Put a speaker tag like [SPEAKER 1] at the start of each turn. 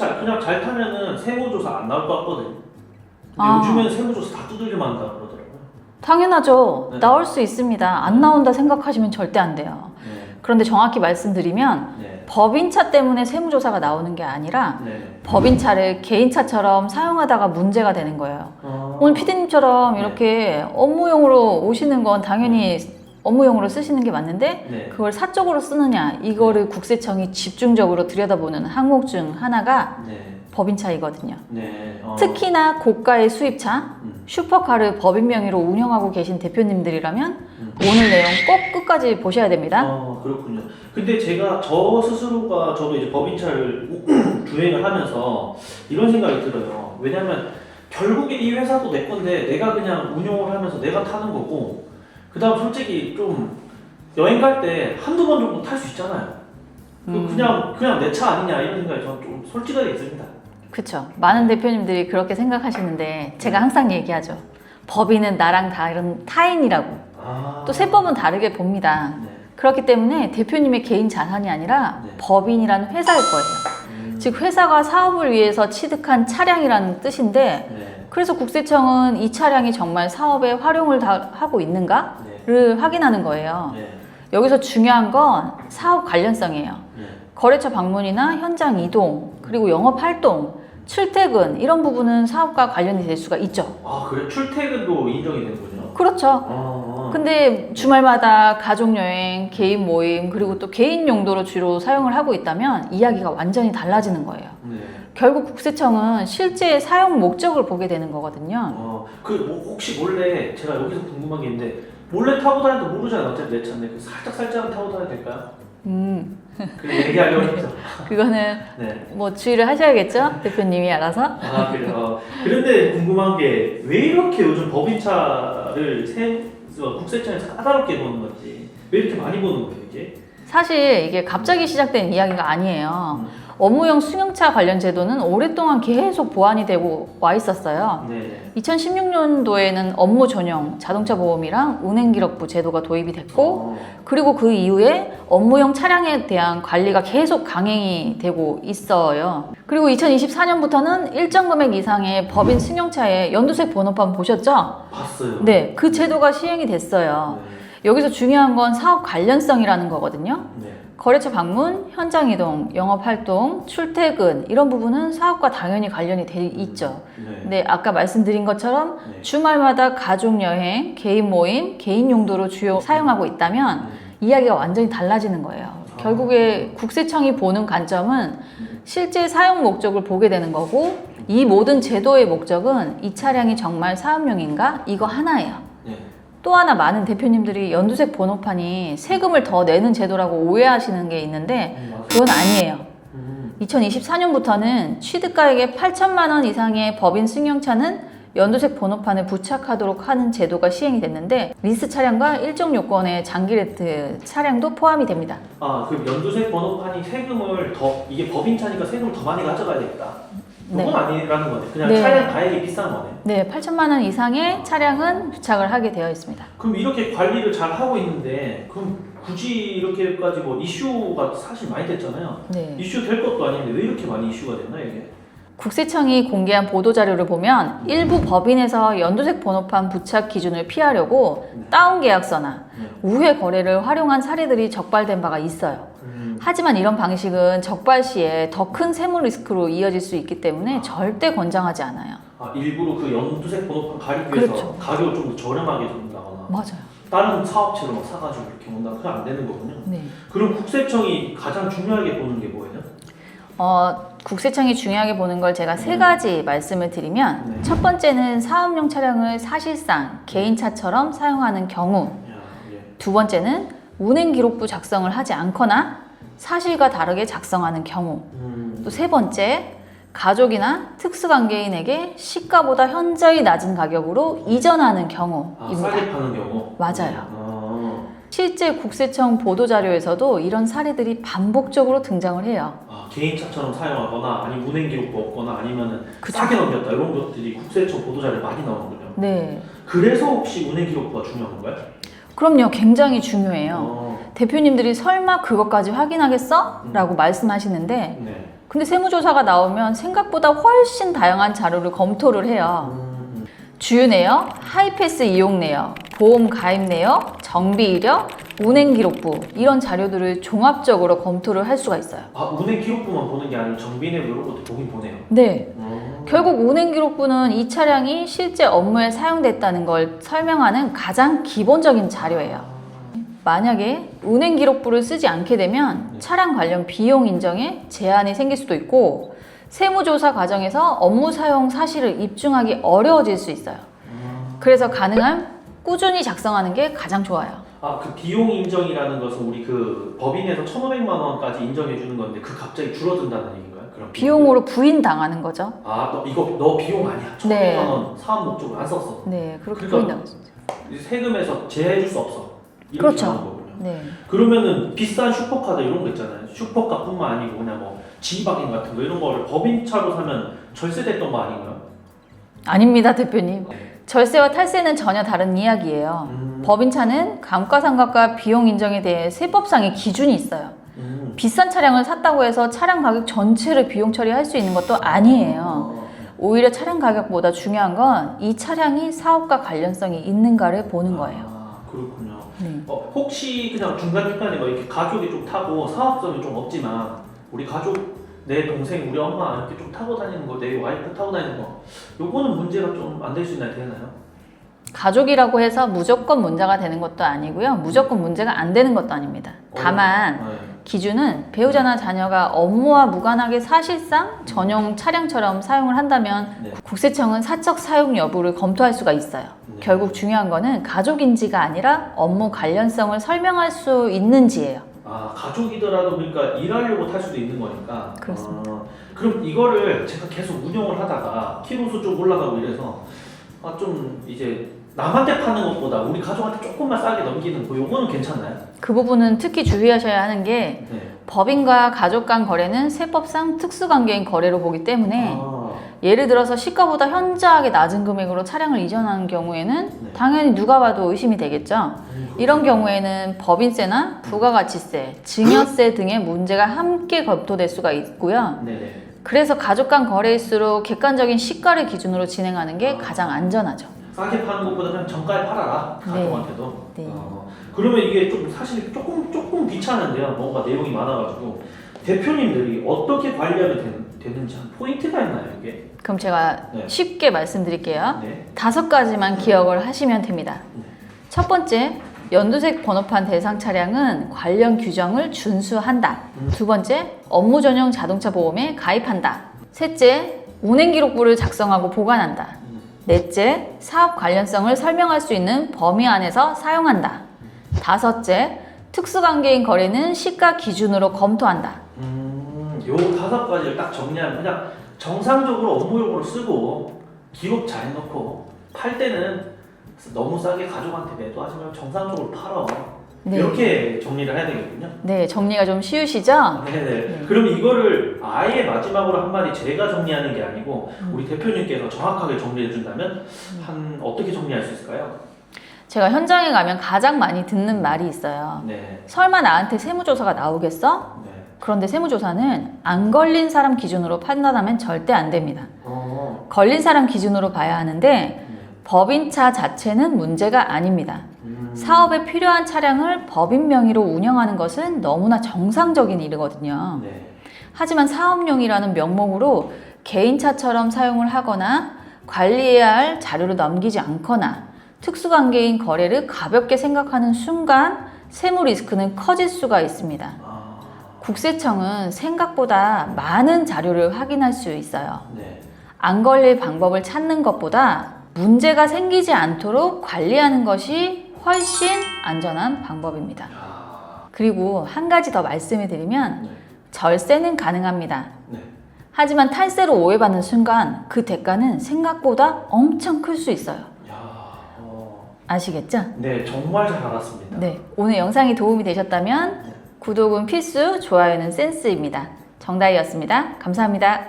[SPEAKER 1] 법인차 그냥 잘 타면은 세무조사 안 나올 것 같거든요. 근데
[SPEAKER 2] 아.
[SPEAKER 1] 요즘에는 세무조사 다 두들겨 만다 그러더라고요.
[SPEAKER 2] 당연하죠.
[SPEAKER 1] 네.
[SPEAKER 2] 나올 수 있습니다. 안 나온다 생각하시면 절대 안 돼요.
[SPEAKER 1] 네.
[SPEAKER 2] 그런데 정확히 말씀드리면
[SPEAKER 1] 네.
[SPEAKER 2] 법인차 때문에 세무조사가 나오는 게 아니라
[SPEAKER 1] 네.
[SPEAKER 2] 법인차를 개인차처럼 사용하다가 문제가 되는 거예요.
[SPEAKER 1] 어.
[SPEAKER 2] 오늘 PD님처럼
[SPEAKER 1] 네.
[SPEAKER 2] 이렇게 업무용으로 오시는 건 당연히 업무용으로 쓰시는 게 맞는데
[SPEAKER 1] 네.
[SPEAKER 2] 그걸 사적으로 쓰느냐 이거를 국세청이 집중적으로 들여다보는 항목 중 하나가
[SPEAKER 1] 네.
[SPEAKER 2] 법인차이거든요.
[SPEAKER 1] 네.
[SPEAKER 2] 특히나 고가의 수입차,
[SPEAKER 1] 음.
[SPEAKER 2] 슈퍼카를 법인 명의로 운영하고 계신 대표님들이라면 오늘 내용 꼭 끝까지 보셔야 됩니다.
[SPEAKER 1] 그렇군요. 근데 제가 저 스스로가 저도 이제 법인차를 주행을 하면서 이런 생각이 들어요. 왜냐면 결국에 이 회사도 내 건데 내가 그냥 운용을 하면서 내가 타는 거고 그 다음 솔직히 좀 여행 갈 때 한두 번 정도 탈 수 있잖아요. 그냥 내 차 아니냐 이런 생각이 저는 좀 솔직하게 있습니다.
[SPEAKER 2] 그렇죠. 많은 대표님들이 그렇게 생각하시는데 제가 항상 얘기하죠. 법인은 나랑 다른 타인이라고. 또 세법은 다르게 봅니다.
[SPEAKER 1] 네.
[SPEAKER 2] 그렇기 때문에 대표님의 개인 자산이 아니라
[SPEAKER 1] 네.
[SPEAKER 2] 법인이라는 회사일 거예요. 즉 회사가 사업을 위해서 취득한 차량이라는 뜻인데
[SPEAKER 1] 네.
[SPEAKER 2] 그래서 국세청은 이 차량이 정말 사업에 활용을 다 하고 있는가를
[SPEAKER 1] 네.
[SPEAKER 2] 확인하는 거예요.
[SPEAKER 1] 네.
[SPEAKER 2] 여기서 중요한 건 사업 관련성이에요.
[SPEAKER 1] 네.
[SPEAKER 2] 거래처 방문이나 현장 이동, 그리고 영업 활동, 출퇴근 이런 부분은 사업과 관련이 될 수가 있죠.
[SPEAKER 1] 아 그래? 출퇴근도 인정이 되는군요.
[SPEAKER 2] 그렇죠. 근데 주말마다 가족여행, 개인 모임, 그리고 또 개인 용도로 주로 사용을 하고 있다면 이야기가 완전히 달라지는 거예요.
[SPEAKER 1] 네.
[SPEAKER 2] 결국 국세청은 실제 사용 목적을 보게 되는 거거든요.
[SPEAKER 1] 뭐 혹시 몰래 제가 여기서 궁금한 게 있는데 몰래 타고 다녀도 모르잖아요. 어차피 내 차인데 살짝 타고 다녀도 될까요? 그냥 얘기하려고 했죠.
[SPEAKER 2] 그거는
[SPEAKER 1] 네.
[SPEAKER 2] 뭐 주의를 하셔야겠죠? 대표님이 알아서.
[SPEAKER 1] 아 그래요. 그런데 궁금한 게 왜 이렇게 요즘 법인차를 국세청에서 까다롭게 보는 건지 왜 이렇게 많이 보는 거예요 이게?
[SPEAKER 2] 사실 이게 갑자기 시작된 이야기가 아니에요. 업무용 승용차 관련 제도는 오랫동안 계속 보완이 되고 와 있었어요.
[SPEAKER 1] 네.
[SPEAKER 2] 2016년도에는 업무 전용 자동차 보험이랑 운행기록부 제도가 도입이 됐고 그리고 그 이후에 업무용 차량에 대한 관리가 계속 강행이 되고 있어요. 그리고 2024년부터는 일정 금액 이상의 법인 승용차의 연두색 번호판 보셨죠?
[SPEAKER 1] 봤어요.
[SPEAKER 2] 네, 그 제도가 시행이 됐어요.
[SPEAKER 1] 네.
[SPEAKER 2] 여기서 중요한 건 사업 관련성이라는 거거든요.
[SPEAKER 1] 네.
[SPEAKER 2] 거래처 방문, 현장 이동, 영업 활동, 출퇴근 이런 부분은 사업과 당연히 관련이 돼 있죠.
[SPEAKER 1] 네.
[SPEAKER 2] 근데 아까 말씀드린 것처럼
[SPEAKER 1] 네.
[SPEAKER 2] 주말마다 가족 여행, 개인 모임, 개인 용도로 주요 사용하고 있다면 이야기가 완전히 달라지는 거예요. 결국에 국세청이 보는 관점은 실제 사용 목적을 보게 되는 거고 이 모든 제도의 목적은 이 차량이 정말 사업용인가? 이거 하나예요.
[SPEAKER 1] 네.
[SPEAKER 2] 또 하나 많은 대표님들이 연두색 번호판이 세금을 더 내는 제도라고 오해하시는 게 있는데
[SPEAKER 1] 맞아요.
[SPEAKER 2] 그건 아니에요. 2024년부터는 취득가액의 8천만 원 이상의 법인 승용차는 연두색 번호판을 부착하도록 하는 제도가 시행이 됐는데 리스 차량과 일정 요건의 장기 레트 차량도 포함이 됩니다.
[SPEAKER 1] 그럼 연두색 번호판이 세금을 이게 법인차니까 세금을 더 많이 가져가야 되겠다. 그건
[SPEAKER 2] 네.
[SPEAKER 1] 아니라는 거네. 그냥
[SPEAKER 2] 네.
[SPEAKER 1] 차량 가액이 비싼 거네.
[SPEAKER 2] 네, 8천만 원 이상의 차량은 부착을 하게 되어 있습니다.
[SPEAKER 1] 그럼 이렇게 관리를 잘 하고 있는데 그럼 굳이 이렇게까지 뭐 이슈가 사실 많이 됐잖아요.
[SPEAKER 2] 네.
[SPEAKER 1] 이슈 될 것도 아닌데 왜 이렇게 많이 이슈가 됐나 이게?
[SPEAKER 2] 국세청이 공개한 보도자료를 보면 일부 법인에서 연두색 번호판 부착 기준을 피하려고 다운 계약서나 우회 거래를 활용한 사례들이 적발된 바가 있어요. 하지만 이런 방식은 적발 시에 더 큰 세무 리스크로 이어질 수 있기 때문에 절대 권장하지 않아요.
[SPEAKER 1] 일부러 그 연두색 번호판 가리기 위해서
[SPEAKER 2] 그렇죠.
[SPEAKER 1] 가격을 좀 더 저렴하게 준다거나
[SPEAKER 2] 맞아요.
[SPEAKER 1] 다른 사업체로 막 사가지고 이렇게 온다 그건 안 되는 거군요.
[SPEAKER 2] 네.
[SPEAKER 1] 그럼 국세청이 가장 중요하게 보는 게 뭐예요?
[SPEAKER 2] 국세청이 중요하게 보는 걸 제가 세 가지 말씀을 드리면 첫 번째는 사업용 차량을 사실상 개인차처럼 사용하는 경우, 두 번째는 운행기록부 작성을 하지 않거나 사실과 다르게 작성하는 경우, 또 세 번째 가족이나 특수관계인에게 시가보다 현저히 낮은 가격으로 이전하는 경우입니다.
[SPEAKER 1] 싸게 파는 경우?
[SPEAKER 2] 맞아요. 실제 국세청 보도자료에서도 이런 사례들이 반복적으로 등장을 해요.
[SPEAKER 1] 개인차처럼 사용하거나 아니면 운행기록부 없거나 아니면
[SPEAKER 2] 그쵸.
[SPEAKER 1] 싸게 넘겼다 이런 것들이 국세청 보도자료에 많이 나오는군요.
[SPEAKER 2] 네.
[SPEAKER 1] 그래서 혹시 운행기록부가 중요한 건가요?
[SPEAKER 2] 그럼요. 굉장히 중요해요. 대표님들이 설마 그것까지 확인하겠어? 라고 말씀하시는데
[SPEAKER 1] 네.
[SPEAKER 2] 근데 세무조사가 나오면 생각보다 훨씬 다양한 자료를 검토를 해요. 주유 내역, 하이패스 이용 내역, 보험 가입 내역, 정비 이력, 운행 기록부 이런 자료들을 종합적으로 검토를 할 수가 있어요.
[SPEAKER 1] 아, 운행 기록부만 보는 게 아니라 정비 내역 이런 것도 보긴 보네요.
[SPEAKER 2] 네. 결국 운행 기록부는 이 차량이 실제 업무에 사용됐다는 걸 설명하는 가장 기본적인 자료예요. 만약에 운행 기록부를 쓰지 않게 되면 차량 관련 비용 인정에 제한이 생길 수도 있고 세무조사 과정에서 업무 사용 사실을 입증하기 어려워질 수 있어요. 그래서 가능한 꾸준히 작성하는 게 가장 좋아요.
[SPEAKER 1] 아, 그 비용 인정이라는 것은 우리 그 법인에서 1,500만 원까지 인정해 주는 건데 그 갑자기 줄어든다는 얘기인가요? 그럼
[SPEAKER 2] 비용으로 부인당하는 거죠.
[SPEAKER 1] 아, 너 비용 아니야. 1,500만
[SPEAKER 2] 네.
[SPEAKER 1] 원 사업 목적으로 안 썼어.
[SPEAKER 2] 네, 그렇게
[SPEAKER 1] 그러니까
[SPEAKER 2] 부인당할 수 있죠.
[SPEAKER 1] 세금에서 제해해 줄 수 없어. 이렇게
[SPEAKER 2] 그렇죠.
[SPEAKER 1] 하는 거군요.
[SPEAKER 2] 네.
[SPEAKER 1] 그러면은 비싼 슈퍼카드 이런 거 있잖아요. 슈퍼카뿐만 아니고 그냥 뭐 지바겐 같은 거 이런 거를 법인차로 사면 절세됐던 거 아닌가요?
[SPEAKER 2] 아닙니다, 대표님.
[SPEAKER 1] 네.
[SPEAKER 2] 절세와 탈세는 전혀 다른 이야기예요. 법인차는 감가상각과 비용 인정에 대해 세법상의 기준이 있어요. 비싼 차량을 샀다고 해서 차량 가격 전체를 비용 처리할 수 있는 것도 아니에요. 오히려 차량 가격보다 중요한 건 이 차량이 사업과 관련성이 있는가를 보는 거예요.
[SPEAKER 1] 아, 그렇군요.
[SPEAKER 2] 네.
[SPEAKER 1] 혹시 그냥 중간중간에 뭐 이렇게 가족이 좀 타고 사업성이 좀 없지만 우리 가족, 내 동생, 우리 엄마 이렇게 좀 타고 다니는 거, 내 와이프 타고 다니는 거 요거는 문제가 좀 안 될 수 있나요? 되나요?
[SPEAKER 2] 가족이라고 해서 무조건 문제가 되는 것도 아니고요. 무조건 문제가 안 되는 것도 아닙니다. 다만
[SPEAKER 1] 네.
[SPEAKER 2] 기준은 배우자나 자녀가 업무와 무관하게 사실상 전용 차량처럼 사용을 한다면
[SPEAKER 1] 네.
[SPEAKER 2] 국세청은 사적 사용 여부를 검토할 수가 있어요.
[SPEAKER 1] 네.
[SPEAKER 2] 결국 중요한 거는 가족인지가 아니라 업무 관련성을 설명할 수 있는지예요.
[SPEAKER 1] 아, 가족이더라도 그러니까 일하려고 탈 수도 있는 거니까.
[SPEAKER 2] 그렇습니다.
[SPEAKER 1] 그럼 이거를 제가 계속 운영을 하다가 키로수 좀 올라가고 이래서 좀 이제 남한테 파는 것보다 우리 가족한테 조금만 싸게 넘기는 거 요거는 괜찮나요?
[SPEAKER 2] 그 부분은 특히 주의하셔야 하는 게
[SPEAKER 1] 네.
[SPEAKER 2] 법인과 가족 간 거래는 세법상 특수관계인 거래로 보기 때문에
[SPEAKER 1] 아,
[SPEAKER 2] 예를 들어서 시가보다 현저하게 낮은 금액으로 차량을 이전하는 경우에는
[SPEAKER 1] 네.
[SPEAKER 2] 당연히 누가 봐도 의심이 되겠죠. 이런 경우에는 법인세나 부가가치세, 증여세 등의 문제가 함께 검토될 수가 있고요.
[SPEAKER 1] 네네.
[SPEAKER 2] 그래서 가족 간 거래일수록 객관적인 시가를 기준으로 진행하는 게 가장 안전하죠.
[SPEAKER 1] 싸게 파는 것보다 그냥 정가에 팔아라 가족한테도.
[SPEAKER 2] 네.
[SPEAKER 1] 그러면 이게 좀 사실 조금 귀찮은데요. 뭔가 내용이 많아가지고 대표님들이 어떻게 관리하면 되는지 한 포인트가 있나요 이게?
[SPEAKER 2] 그럼 제가
[SPEAKER 1] 네.
[SPEAKER 2] 쉽게 말씀드릴게요.
[SPEAKER 1] 네.
[SPEAKER 2] 5가지만 기억을 하시면 됩니다.
[SPEAKER 1] 네.
[SPEAKER 2] 첫 번째, 연두색 번호판 대상 차량은 관련 규정을 준수한다. 두 번째, 업무 전용 자동차 보험에 가입한다. 셋째, 운행 기록부를 작성하고 보관한다. 넷째, 사업 관련성을 설명할 수 있는 범위 안에서 사용한다. 다섯째, 특수관계인 거래는 시가 기준으로 검토한다.
[SPEAKER 1] 요 5가지를 딱 정리하면 그냥 정상적으로 업무용으로 쓰고 기록 잘 해놓고 팔 때는 너무 싸게 가족한테 매도하지 말고 정상적으로 팔어.
[SPEAKER 2] 네.
[SPEAKER 1] 이렇게 정리를 해야 되겠군요.
[SPEAKER 2] 네, 정리가 좀 쉬우시죠?
[SPEAKER 1] 네네.
[SPEAKER 2] 네.
[SPEAKER 1] 그럼 이거를 아예 마지막으로 한마디 제가 정리하는 게 아니고 우리 대표님께서 정확하게 정리해 준다면 한 어떻게 정리할 수 있을까요?
[SPEAKER 2] 제가 현장에 가면 가장 많이 듣는 말이 있어요.
[SPEAKER 1] 네.
[SPEAKER 2] 설마 나한테 세무조사가 나오겠어?
[SPEAKER 1] 네.
[SPEAKER 2] 그런데 세무조사는 안 걸린 사람 기준으로 판단하면 절대 안 됩니다. 걸린 사람 기준으로 봐야 하는데 법인차 자체는 문제가 아닙니다. 사업에 필요한 차량을 법인 명의로 운영하는 것은 너무나 정상적인 일이거든요.
[SPEAKER 1] 네.
[SPEAKER 2] 하지만 사업용이라는 명목으로 개인차처럼 사용을 하거나 관리해야 할 자료를 넘기지 않거나 특수관계인 거래를 가볍게 생각하는 순간 세무 리스크는 커질 수가 있습니다. 국세청은 생각보다 많은 자료를 확인할 수 있어요.
[SPEAKER 1] 네.
[SPEAKER 2] 안 걸릴 방법을 찾는 것보다 문제가 생기지 않도록 관리하는 것이 훨씬 안전한 방법입니다. 그리고 한 가지 더 말씀을 드리면
[SPEAKER 1] 네.
[SPEAKER 2] 절세는 가능합니다.
[SPEAKER 1] 네.
[SPEAKER 2] 하지만 탈세로 오해받는 순간 그 대가는 생각보다 엄청 클 수 있어요. 아시겠죠?
[SPEAKER 1] 네, 정말 잘 알았습니다.
[SPEAKER 2] 네, 오늘 영상이 도움이 되셨다면 구독은 필수, 좋아요는 센스입니다. 정다희였습니다. 감사합니다.